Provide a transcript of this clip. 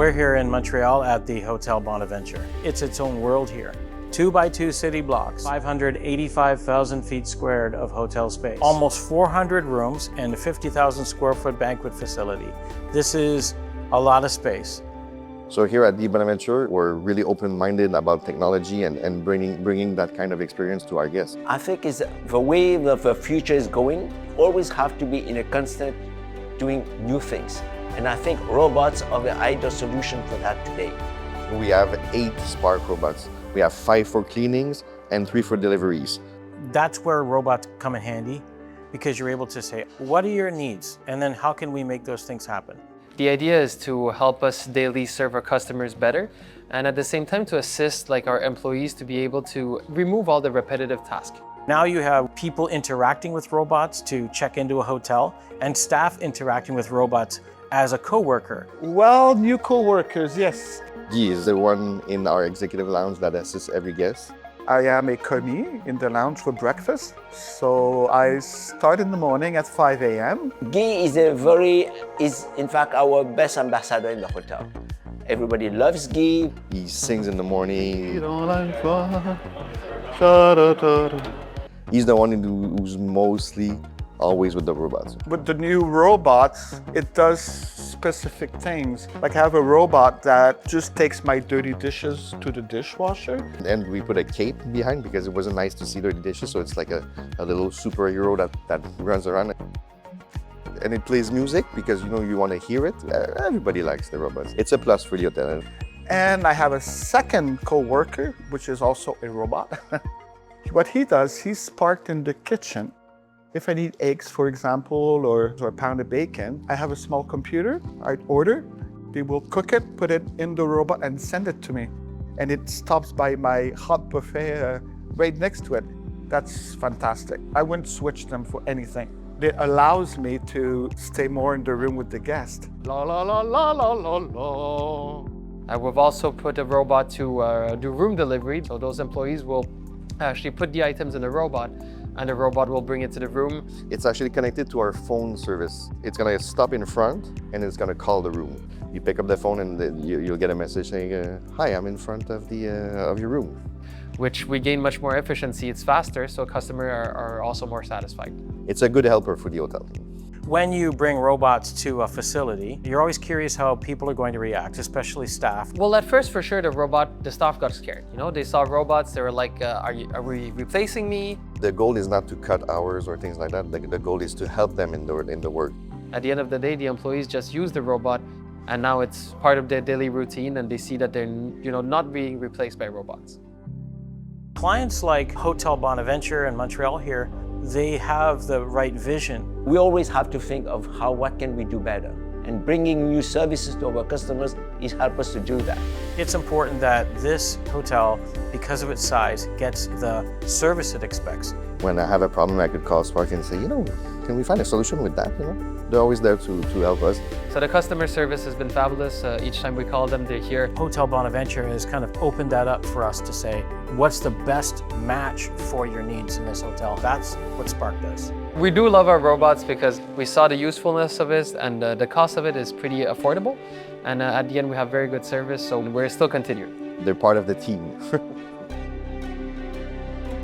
We're here in Montreal at the Hotel Bonaventure. It's its own world here. 2x2 city blocks, 585,000 feet squared of hotel space, almost 400 rooms and a 50,000 square foot banquet facility. This is a lot of space. So here at the Bonaventure, we're really open-minded about technology and bringing that kind of experience to our guests. I think it's the way the future is going, always have to be in a constant doing new things. And I think robots are the ideal solution for that today. We have 8 SPARC robots. We have 5 for cleanings and 3 for deliveries. That's where robots come in handy, because you're able to say, what are your needs? And then how can we make those things happen? The idea is to help us daily serve our customers better, and at the same time to assist our employees to be able to remove all the repetitive tasks. Now you have people interacting with robots to check into a hotel, and staff interacting with robots as a coworker. Well, new co-workers, yes. Guy is the one in our executive lounge that assists every guest. I am a commis in the lounge for breakfast. So I start in the morning at 5 a.m. Guy is in fact our best ambassador in the hotel. Everybody loves Guy. He sings in the morning. He's the one who's mostly always with the robots. With the new robots, it does specific things. Like I have a robot that just takes my dirty dishes to the dishwasher. And we put a cape behind because it wasn't nice to see dirty dishes, so it's like a little superhero that runs around. And it plays music because you want to hear it. Everybody likes the robots. It's a plus for the hotel. And I have a second co-worker, which is also a robot. What he does, he's parked in the kitchen. If I need eggs, for example, or a pound of bacon, I have a small computer. I order, they will cook it, put it in the robot and send it to me. And it stops by my hot buffet right next to it. That's fantastic. I wouldn't switch them for anything. It allows me to stay more in the room with the guest. La la la la la la la. We've also put a robot to do room delivery. So those employees will actually put the items in the robot, and the robot will bring it to the room. It's actually connected to our phone service. It's gonna stop in front and it's gonna call the room. You pick up the phone and you'll get a message saying, hi, I'm in front of your room. Which we gain much more efficiency. It's faster, so customers are also more satisfied. It's a good helper for the hotel. When you bring robots to a facility, you're always curious how people are going to react, especially staff. Well, at first, for sure, the staff got scared. They saw robots, they were like, are we replacing me? The goal is not to cut hours or things like that. The goal is to help them in the work. At the end of the day, the employees just use the robot, and now it's part of their daily routine, and they see that they're not being replaced by robots. Clients like Hotel Bonaventure in Montreal here, they have the right vision. We always have to think of what can we do better. And bringing new services to our customers is help us to do that. It's important that this hotel, because of its size, gets the service it expects. When I have a problem, I could call SPARC and say, can we find a solution with that? They're always there to help us. So the customer service has been fabulous. Each time we call them, they're here. Hotel Bonaventure has kind of opened that up for us to say, what's the best match for your needs in this hotel? That's what SPARC does. We do love our robots because we saw the usefulness of it, and the cost of it is pretty affordable. And at the end, we have very good service, so we're still continuing. They're part of the team.